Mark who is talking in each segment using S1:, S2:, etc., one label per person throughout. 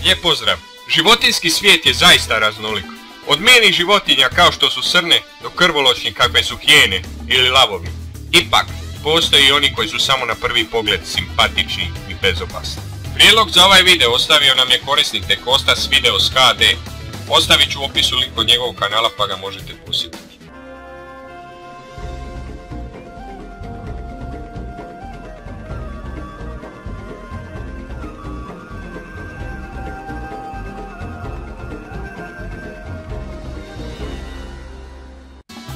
S1: Lijep pozdrav! Životinjski svijet je zaista raznolik. Od milih životinja kao što su srne do krvoločnih kakve su hijene ili lavovi. Ipak, postoji i oni koji su samo na prvi pogled simpatični i bezopasni. Prijedlog za ovaj video ostavio nam je korisnik Tekostas Videos HD. Ostavit ću u opisu link od njegovog kanala pa ga možete posjetiti.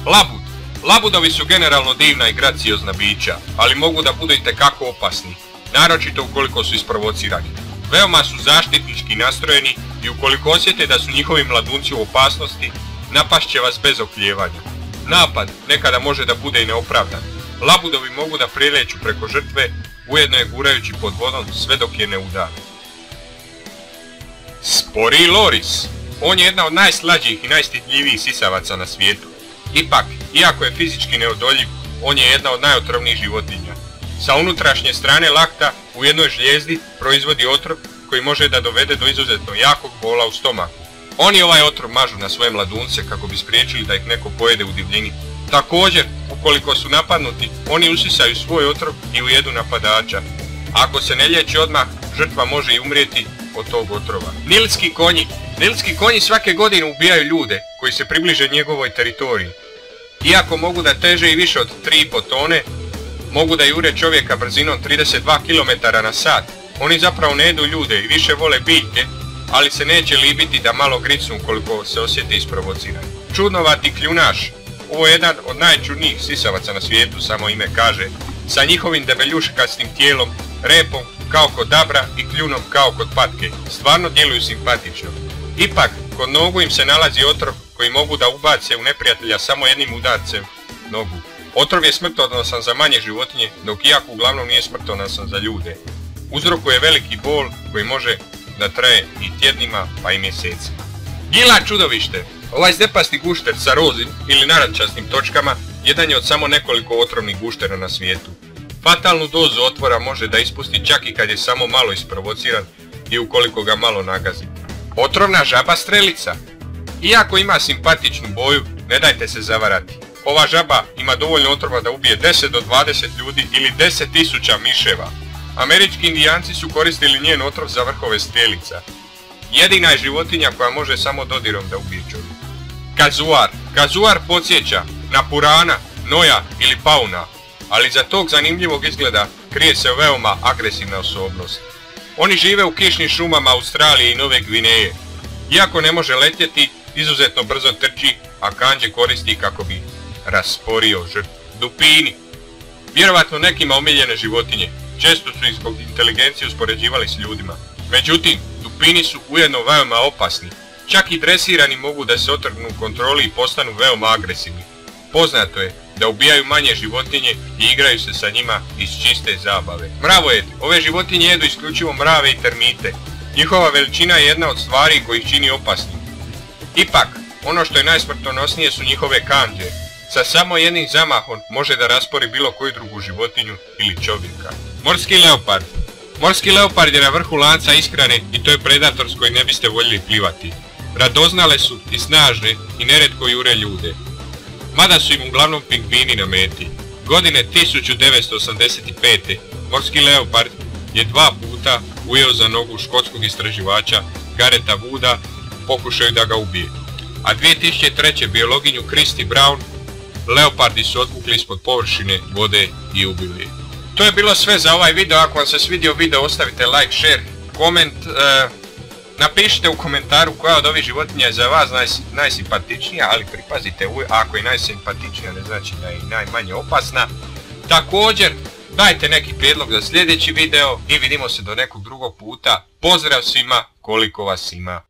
S1: Labud. Labudovi su generalno divna i graciozna bića, ali mogu da budu itekako opasni, naročito ukoliko su isprovocirani. Veoma su zaštitnički nastrojeni i ukoliko osjete da su njihovi mladunci u opasnosti, napast će vas bez oklijevanja. Napad nekada može da bude i neopravdan. Labudovi mogu da preleću preko žrtve, ujedno je gurajući pod vodom sve dok je ne udare. Spori loris. On je jedna od najslađijih i najstidljivijih sisavaca na svijetu. Ipak, iako je fizički neodoljiv, on je jedna od najotrovnijih životinja. Sa unutrašnje strane lakta u jednoj žlijezdi proizvodi otrov koji može da dovede do izuzetno jakog bola u stomaku. Oni ovaj otrov mažu na svoje mladunce kako bi spriječili da ih neko pojede u divljini. Također, ukoliko su napadnuti, oni usisaju svoj otrov i ujedu napadača. Ako se ne liječi odmah, žrtva može i umrijeti od tog otrova. Nilski konji. Nilski konji svake godine ubijaju ljude koji se približe njegovoj teritoriji. Iako mogu da teže i više od 3,5 tone, mogu da jure čovjeka brzinom 32 km/h. Oni zapravo ne jedu ljude i više vole biljke, ali se neće libiti da malo gricnu ukoliko se osjete isprovocirani. Čudnovati kljunaš. Ovo je jedan od najčudnijih sisavaca na svijetu, samo ime kaže, sa njihovim debeljuškastim tijelom, repom kao kod dabra i kljunom kao kod patke. Stvarno djeluju simpatično. Ipak, kod nogu im se nalazi otrov koji mogu da ubace u neprijatelja samo jednim udarcem nogu. Otrov je smrtonosan za manje životinje, dok iako uglavnom nije smrtonosan za ljude. Uzrokuje veliki bol koji može da traje i tjednima pa i mjesecima. Gila čudovište. Ovaj zdepasti gušter sa rozim ili narančastim točkama jedan je od samo nekoliko otrovnih guštera na svijetu. Fatalnu dozu otvora može da ispusti čak i kad je samo malo isprovociran i ukoliko ga malo nagazi. Otrovna žaba strelica. Iako ima simpatičnu boju, ne dajte se zavarati. Ova žaba ima dovoljno otrova da ubije 10 do 20 ljudi ili 10.000 miševa. Američki indijanci su koristili njen otrov za vrhove strelica. Jedina je životinja koja može samo dodirom da ubije čovjeka. Kazuar. Kazuar podsjeća na purana, noja ili pauna, ali za tog zanimljivog izgleda krije se veoma agresivna osobnost. Oni žive u kišnim šumama Australije i Nove Gvineje. Iako ne može letjeti, izuzetno brzo trči, a kanđe koristi kako bi rasporio žrtvu. Dupini. Vjerovatno nekima omiljene životinje. Često su ih zbog inteligencije uspoređivali s ljudima. Međutim, dupini su ujedno veoma opasni. Čak i dresirani mogu da se otrgnu kontroli i postanu veoma agresivni. Poznato je da ubijaju manje životinje i igraju se sa njima iz čiste zabave. Mravojed. Ove životinje jedu isključivo mrave i termite. Njihova veličina je jedna od stvari koji ih čini opasnim. Ipak, ono što je najsmrtonosnije su njihove kanđe. Sa samo jednim zamahom može da raspori bilo koju drugu životinju ili čovjeka. Morski leopard. Morski leopard je na vrhu lanca ishrane i to je predator s kojim ne biste voljeli plivati. Radoznale su i snažne i neretko jure ljude. Mada su im uglavnom pingvini na meti. Godine 1985. morski leopard je 2 puta ujeo za nogu škotskog istraživača Gareta Wooda pokušaju da ga ubije. A 2003. biologinju Kristi Brown leopardi su odvukli ispod površine vode i ubili. To je bilo sve za ovaj video. Ako vam se svidio video, ostavite like, share, koment. Napišite u komentaru koja od ovih životinja je za vas najsimpatičnija, ali pripazite, ako je najsimpatičnija ne znači da je i najmanje opasna. Također, dajte neki prijedlog za sljedeći video i vidimo se do nekog drugog puta. Pozdrav svima, koliko vas ima.